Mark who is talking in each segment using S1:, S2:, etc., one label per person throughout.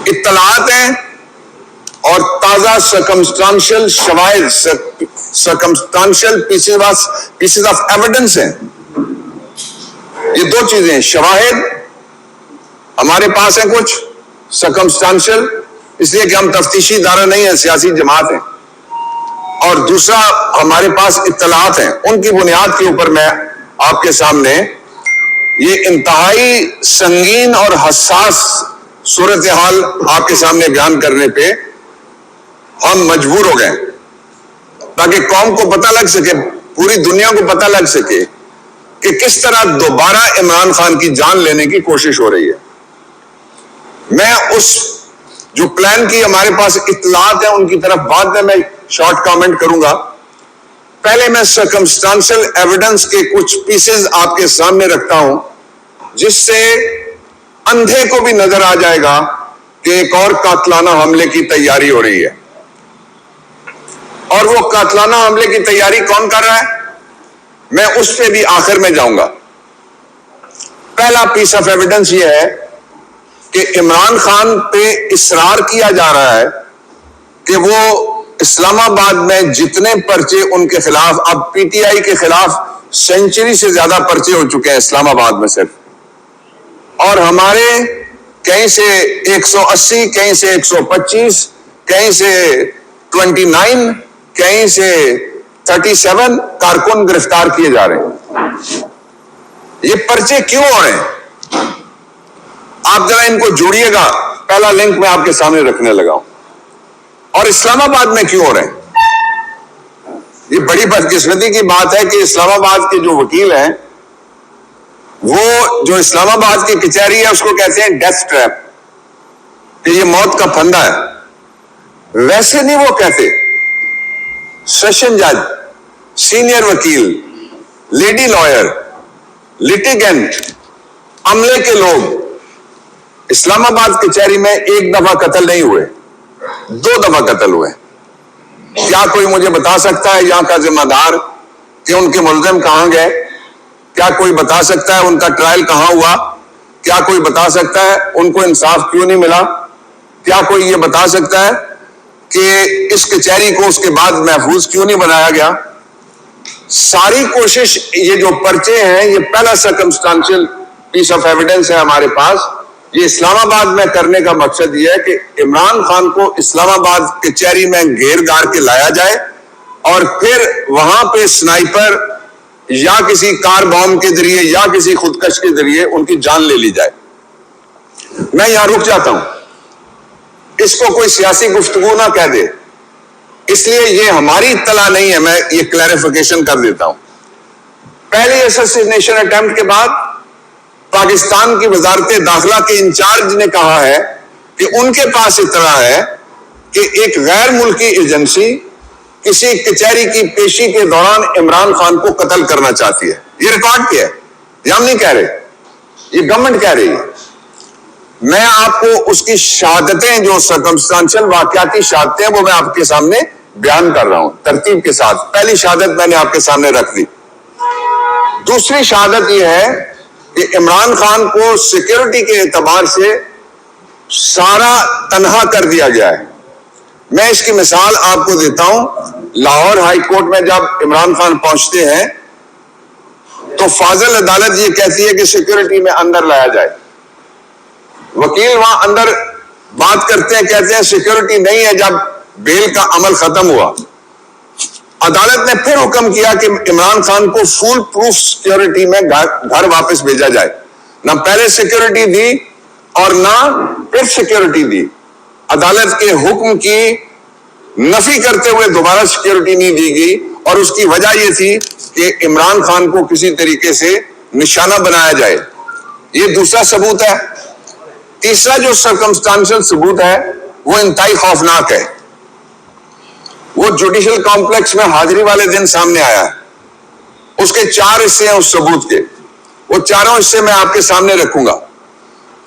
S1: इत्तलात हैं और ताजा सर्कमस्टांशियल शवाहिद, सर्कमस्टांशियल पीसेस ऑफ एविडेंस हैं। ये दो चीजें, शवाहिद हमारे पास है कुछ, सर्कमस्टांशियल इसलिए कि हम तफ्तीशी इदारा नहीं है, सियासी जमात है, और दूसरा हमारे पास इत्तलात हैं। उनकी बुनियाद के ऊपर मैं आपके सामने ये इंतहाई संगीन और हसास सूरत हाल आपके सामने बयान करने पे हम मजबूर हो गए, ताकि कौम को पता लग सके, पूरी दुनिया को पता लग सके कि किस तरह दोबारा इमरान खान की जान लेने की कोशिश हो रही है। मैं उस जो प्लान की हमारे पास इत्तलात है उनकी तरफ बाद में मैं शॉर्ट कमेंट करूंगा। पहले मैं सर्कमस्टांशियल एविडेंस के कुछ पीसेस आपके सामने रखता हूं, जिससे अंधे को भी नजर आ जाएगा कि एक और कातलाना हमले की तैयारी हो रही है। और वो कातलाना हमले की तैयारी कौन कर रहा है, मैं उस पे भी आखिर में जाऊंगा। पहला पीस ऑफ एविडेंस ये है कि इमरान खान पे इसरार किया जा रहा है कि वो इस्लामाबाद में जितने पर्चे उनके खिलाफ, अब पीटीआई के खिलाफ सेंचुरी से ज्यादा पर्चे हो चुके हैं इस्लामाबाद में सिर्फ, और हमारे कहीं से 180, कहीं से 125, कहीं से 29, कहीं से 37 कारकुन गिरफ्तार किए जा रहे हैं। ये पर्चे क्यों हो रहे हैं, आप जरा इनको जोड़िएगा। पहला लिंक मैं आपके सामने रखने लगा हूं। और इस्लामाबाद में क्यों हो रहे हैं, ये बड़ी बदकिस्मती की बात है कि इस्लामाबाद के जो वकील हैं, वो जो इस्लामाबाद की कचहरी है उसको कहते हैं डेथ ट्रैप, कि ये मौत का फंदा है। वैसे नहीं वो कहते, सेशन जज, सीनियर वकील, लेडी लॉयर, लिटिगेंट, अमले के लोग इस्लामाबाद कचहरी में एक दफा कत्ल नहीं हुए, 2 दफा कत्ल हुए। क्या कोई मुझे बता सकता है यहां का जिम्मेदार कि उनके मुल्जिम कहां गए? क्या कोई बता सकता है उनका ट्रायल कहां हुआ? क्या कोई बता सकता है उनको इंसाफ क्यों नहीं मिला? क्या कोई ये बता सकता है कि इस कचहरी को उसके बाद महफूज क्यों नहीं बनाया गया? सारी कोशिश, ये जो पर्चे हैं, ये पहला सर्कमस्टांशियल पीस ऑफ एविडेंस है हमारे पास। ये इस्लामाबाद में करने का मकसद ये है कि इमरान खान को इस्लामाबाद कचहरी में घेर गाड़ के लाया जाए और फिर वहां पे स्नाइपर या किसी कार बॉम्ब के जरिए या किसी खुदकश के जरिए उनकी जान ले ली जाए। मैं यहां रुक जाता हूं, इसको कोई सियासी गुफ्तगू ना कह दे, इसलिए ये हमारी इत्तला नहीं है। मैं ये क्लैरिफिकेशन कर देता हूं। पहले असैसिनेशन अटेम्प्ट के बाद पाकिस्तान की वजारत दाखिला के इंचार्ज ने कहा है कि उनके पास इत्तला है कि एक गैर मुल्की एजेंसी किसी कचहरी की पेशी के दौरान इमरान खान को कत्ल करना चाहती है। ये रिकॉर्ड किया है, ये हम नहीं कह रहे, ये गवर्नमेंट कह रही है। मैं आपको उसकी शहादतें, जो सर्कमस्टांशियल वाकयाती शहादतें, वो मैं आपके सामने बयान कर रहा हूं तरतीब के साथ। पहली शहादत मैंने आपके सामने रख दी। दूसरी शहादत यह है कि इमरान खान को सिक्योरिटी के एतबार से सारा तनहा कर दिया गया है। मैं इसकी मिसाल आपको देता हूं। लाहौर हाई कोर्ट में जब इमरान खान पहुंचते हैं तो फाजिल अदालत ये कहती है कि सिक्योरिटी में अंदर लाया जाए। वकील वहां अंदर बात करते हैं, कहते हैं सिक्योरिटी नहीं है। जब बेल का अमल खत्म हुआ, अदालत ने फिर हुक्म किया कि इमरान खान को फुल प्रूफ सिक्योरिटी में घर वापस भेजा जाए। ना पहले सिक्योरिटी दी और ना फिर सिक्योरिटी दी। अदालत के हुक्म की नफी करते हुए दोबारा सिक्योरिटी नहीं दी गई, और उसकी वजह यह थी कि इमरान खान को किसी तरीके से निशाना बनाया जाए। यह दूसरा सबूत है। तीसरा जो सर्कमस्टांशियल सबूत है वो इंतहाई खौफनाक है। वो जुडिशल कॉम्प्लेक्स में हाजिरी वाले दिन सामने आया है। उसके 4 हिस्से हैं उस सबूत के, वो चारों हिस्से मैं आपके सामने रखूंगा।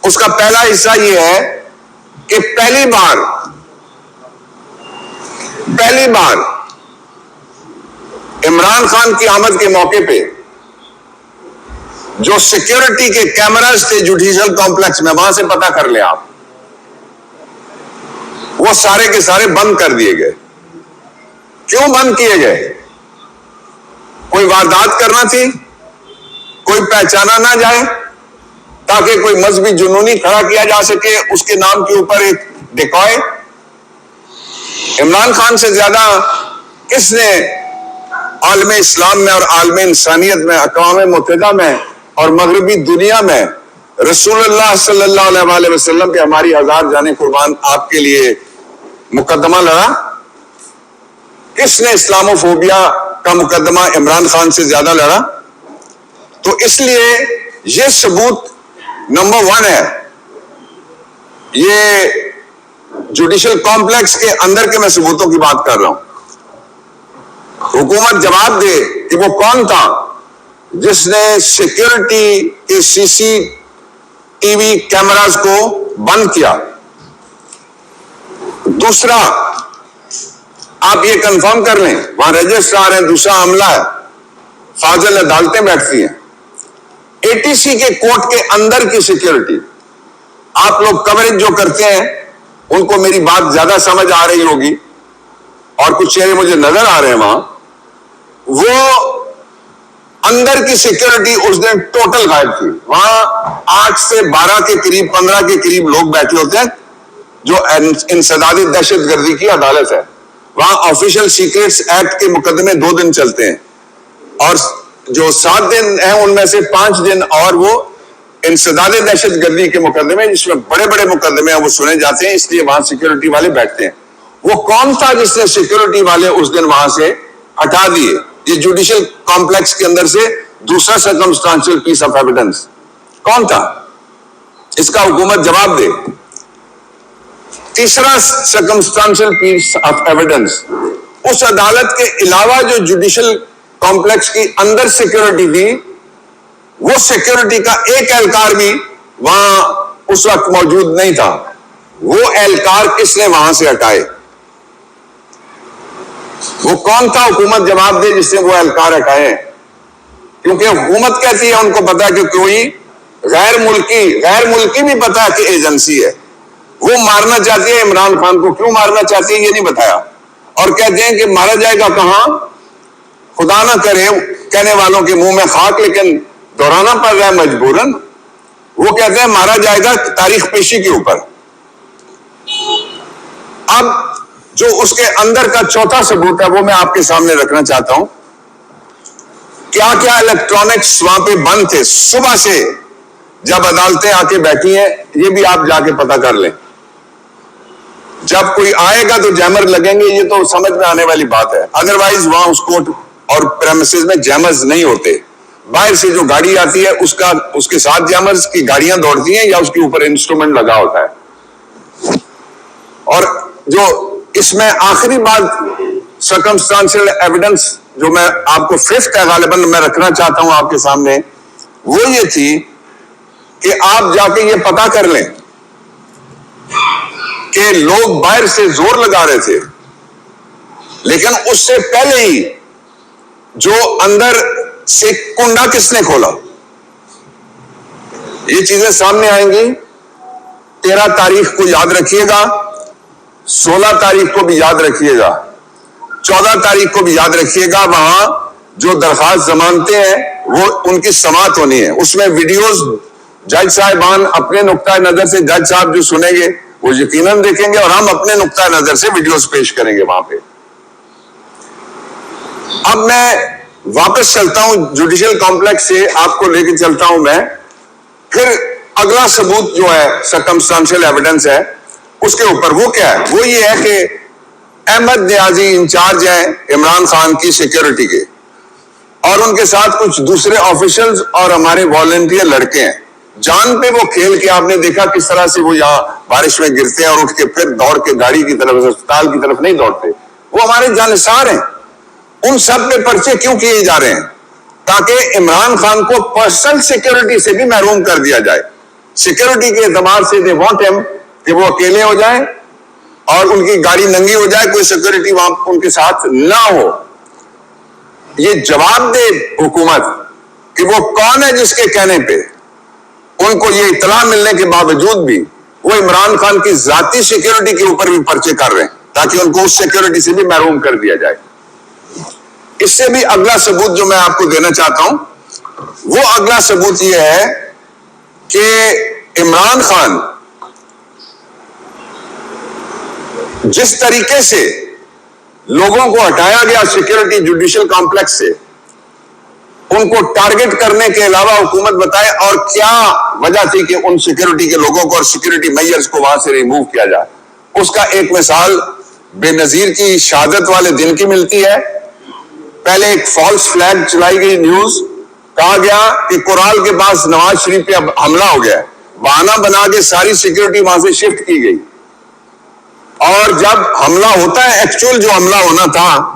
S1: उसका पहला हिस्सा यह है कि पहली बार इमरान खान की आमद के मौके पे जो सिक्योरिटी के कैमरास थे जुडिशल कॉम्प्लेक्स में, वहां से पता कर ले आप, वो सारे के सारे बंद कर दिए गए। क्यों बंद किए गए? कोई वारदात करना थी, कोई पहचाना ना जाए, ताकि कोई मजहबी जुनूनी खड़ा किया जा सके, उसके नाम के ऊपर एक डिकॉय। इमरान खान से ज्यादा किसने आलम इस्लाम में और आलम इंसानियत में, अक़वाम मुत्तहिदा में और मगरबी दुनिया में रसूलुल्लाह सल्लल्लाहु अलैहि वसल्लम पे हमारी हजार जाने कुर्बान आपके लिए मुकदमा लड़ा? किसने इस्लामोफोबिया का मुकदमा इमरान खान से ज्यादा लड़ा? तो इसलिए ये सबूत नंबर 1 है। ये जुडिशल कॉम्प्लेक्स के अंदर के मैं सबूतों की बात कर रहा हूं। हुकूमत जवाब दे कि वो कौन था जिसने सिक्योरिटी के सीसीटीवी कैमरास को बंद किया। दूसरा, आप ये कंफर्म कर लें, वहां रजिस्ट्रार है, दूसरा अमला है, फाजिल अदालतें बैठती हैं। एटीसी के कोर्ट के अंदर की सिक्योरिटी, आप लोग कवरेज जो करते हैं उनको मेरी बात ज्यादा समझ आ रही होगी और कुछ चेहरे मुझे नजर आ रहे हैं वहां। वो अंदर की सिक्योरिटी उस दिन टोटल गायब थी। वहां 8 से 12 के करीब, 15 के करीब लोग बैठे होते हैं जो इंसदादी दहशतगर्दी की अदालत है। वहां ऑफिशियल सीक्रेट्स एक्ट के मुकदमे 2 दिन चलते हैं और जो 7 दिन है उनमें से 5 दिन और वो इंसदादी दहशतगर्दी के मुकदमे, जिसमें बड़े बड़े मुकदमे हैं, वो सुने जाते हैं, इसलिए वहां सिक्योरिटी वाले बैठते हैं। वो कौन था जिसने सिक्योरिटी वाले उस दिन वहां से हटा दिए? ये जुडिशियल कॉम्प्लेक्स के अंदर से दूसरा सर्कमस्टांशियल पीस ऑफ एविडेंस कौन था? इसका हुकूमत जवाब दे। तीसरा सर्कमस्टांशियल पीस ऑफ एविडेंस, उस अदालत के अलावा जो जुडिशियल कॉम्प्लेक्स की अंदर सिक्योरिटी थी, वो सिक्योरिटी का एक एहलकार भी वहां उस वक्त मौजूद नहीं था। वो एहलकार किसने वहां से हटाए? वो कौन था? हुकूमत जवाब दे जिसने वो एहलकार हटाए। क्योंकि हुकूमत कहती है उनको पता है कि कोई गैर मुल्की भी पता है कि एजेंसी है, वो मारना चाहती है इमरान खान को। क्यों मारना चाहती है ये नहीं बताया, और कहते हैं कि मारा जाएगा कहां, खुदा ना करे कहने वालों के मुंह में खाक, लेकिन दोहराना पड़ रहा है मजबूरन। वो कहते हैं मारा जाएगा तारीख पेशी के ऊपर। अब जो उसके अंदर का चौथा सबूत है वो मैं आपके सामने रखना चाहता हूं। क्या क्या इलेक्ट्रॉनिक्स वहां पे बंद थे सुबह से जब अदालतें आके बैठी हैं, ये भी आप जाके पता कर लें। जब कोई आएगा तो जैमर लगेंगे, ये तो समझ में आने वाली बात है। अदरवाइज वहां उस कोर्ट और प्रेमिसेस में जैमर्स नहीं होते। बाहर से जो गाड़ी आती है उसके साथ जैमर्स की गाड़ियां दौड़ती हैं या उसके ऊपर इंस्ट्रूमेंट लगा होता है। और जो इसमें आखिरी बात सर्कमस्टांशियल एविडेंस जो मैं आपको 5th गालिबन मैं रखना चाहता हूं आपके सामने, वो ये थी कि आप जाके ये पता कर लें कि लोग बाहर से जोर लगा रहे थे, लेकिन उससे पहले ही जो अंदर से कुंडा किसने खोला, ये चीजें सामने आएंगी। 13 तारीख को याद रखिएगा, 16 तारीख को भी याद रखिएगा, 14 तारीख को भी याद रखिएगा। वहां जो दरखास्त जमानते हैं वो उनकी समाअत होनी है। उसमें वीडियोस जज साहिबान अपने नुक्ता नजर से, जज साहब जो सुनेंगे वो यकीनन देखेंगे और हम अपने नुक्ता नजर से वीडियोस पेश करेंगे वहां पे। अब मैं वापस चलता हूं जुडिशियल कॉम्प्लेक्स से, आपको लेके चलता हूं मैं। फिर अगला सबूत जो है सर्कमस्टांशियल एविडेंस है उसके ऊपर, वो क्या है? वो ये है कि अहमद नियाजी इंचार्ज हैं इमरान खान की सिक्योरिटी के, और उनके साथ कुछ दूसरे ऑफिशियल्स और हमारे वॉलंटियर लड़के हैं। जान पे वो खेल के आपने देखा किस तरह से वो यहाँ बारिश में गिरते हैं और उठ के फिर दौड़ के गाड़ी की तरफ, अस्पताल की तरफ नहीं दौड़ते। वो हमारे जानसार हैं। उन सब पे पर्चे क्यों किए जा रहे हैं? ताकि इमरान खान को पर्सनल सिक्योरिटी से भी महरूम कर दिया जाए। सिक्योरिटी के एतबार से दे वांट हिम कि वो अकेले हो जाए और उनकी गाड़ी नंगी हो जाए, कोई सिक्योरिटी वहां उनके साथ ना हो। ये जवाब दे हुकूमत कि वो कौन है जिसके कहने पे उनको ये इतला मिलने के बावजूद भी वो इमरान खान की जाती सिक्योरिटी के ऊपर भी पर्चे कर रहे हैं ताकि उनको उस सिक्योरिटी से भी महरूम कर दिया जाए। इससे भी अगला सबूत जो मैं आपको देना चाहता हूं, वो अगला सबूत यह है कि इमरान खान जिस तरीके से लोगों को हटाया गया सिक्योरिटी जुडिशियल कॉम्प्लेक्स से, उनको टारगेट करने के अलावा हुकूमत बताए और क्या वजह थी कि उन सिक्योरिटी के लोगों को और सिक्योरिटी मेजर्स को वहां से रिमूव किया जाए, उसका एक मिसाल बेनजीर की शहादत वाले दिन की मिलती है। पहले एक फॉल्स फ्लैग चलाई गई न्यूज, कहा गया कि कोराल के पास नवाज शरीफ पे अब हमला हो गया, बहाना बना के सारी सिक्योरिटी वहां से शिफ्ट की गई। और जब हमला होता है, एक्चुअल जो हमला होना था,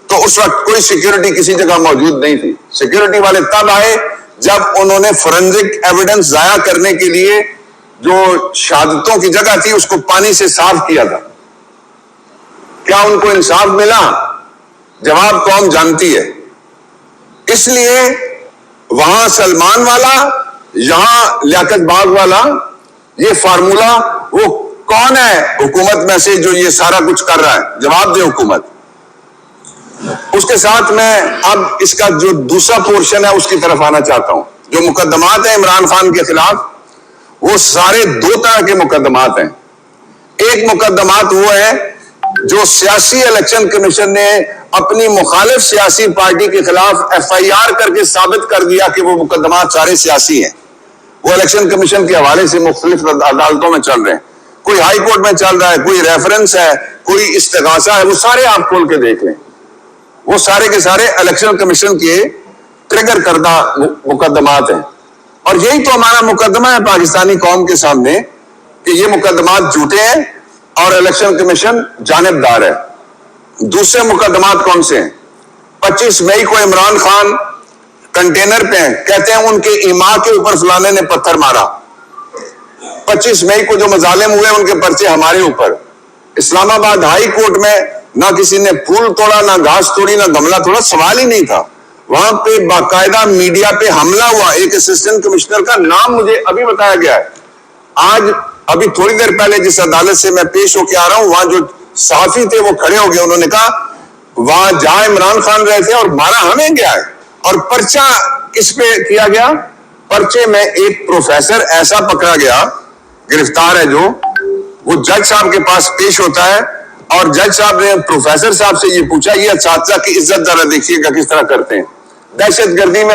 S1: तो उस वक्त कोई सिक्योरिटी किसी जगह मौजूद नहीं थी। सिक्योरिटी वाले तब आए जब उन्होंने फोरेंसिक एविडेंस जाया करने के लिए जो शहादतों की जगह थी उसको पानी से साफ किया था। क्या उनको इंसाफ मिला? जवाब कौम जानती है। इसलिए वहां सलमान वाला, यहां लियाकत बाग वाला, ये फार्मूला वो कौन है हुकूमत में से जो ये सारा कुछ कर रहा है? जवाब दे हुकूमत। उसके साथ मैं अब इसका जो दूसरा पोर्शन है उसकी तरफ आना चाहता हूं। जो मुकदमात हैं इमरान खान के खिलाफ, वो सारे दो तरह के मुकदमात हैं। एक मुकदमात वो है जो सियासी इलेक्शन कमीशन ने अपनी मुखालिफ सियासी पार्टी के खिलाफ FIR करके साबित कर दिया कि वो मुकदमात सारे सियासी हैं। वो इलेक्शन कमीशन के हवाले से मुख्तलिफ अदालतों में चल रहे हैं, कोई हाई कोर्ट में चल रहा है, कोई रेफरेंस है, कोई इस्तिगासा है, वो सारे आप खोल के देख लें। वो सारे के सारे इलेक्शन कमीशन के ट्रिगर करदा मुकदमात हैं। और यही तो हमारा मुकदमा है पाकिस्तानी कौम के सामने कि ये मुकदमात झूठे हैं और इलेक्शन कमीशन जानिबदार है। दूसरे मुकदमात कौन से हैं? 25 मई को इमरान खान कंटेनर पे हैं, कहते हैं उनके इमाम के ऊपर फलाने ने पत्थर मारा। 25 मई को जो मजालिम हुए उनके पर्चे हमारे ऊपर। इस्लामाबाद हाई कोर्ट में ना किसी ने फूल तोड़ा, ना घास तोड़ी, ना गमला तोड़ा, सवाल ही नहीं था। वहां पे बाकायदा मीडिया पे हमला हुआ। एक असिस्टेंट कमिश्नर का नाम मुझे अभी बताया गया है। आज अभी थोड़ी देर पहले जिस अदालत से मैं पेश होके आ रहा हूं, वहां जो सहाफी थे वो खड़े हो गए, उन्होंने कहा वहां जहां इमरान खान रहे थे और मारा हमें गया है। और पर्चा किस पे किया गया? पर्चे में एक प्रोफेसर ऐसा पकड़ा गया, गिरफ्तार है, जो वो जज साहब के पास पेश होता है और जज साहब ने प्रोफेसर साहब से ये पूछा, ये असातिज़ा की इज्जत जरा देखिएगा किस तरह करते हैं। दहशतगर्दी में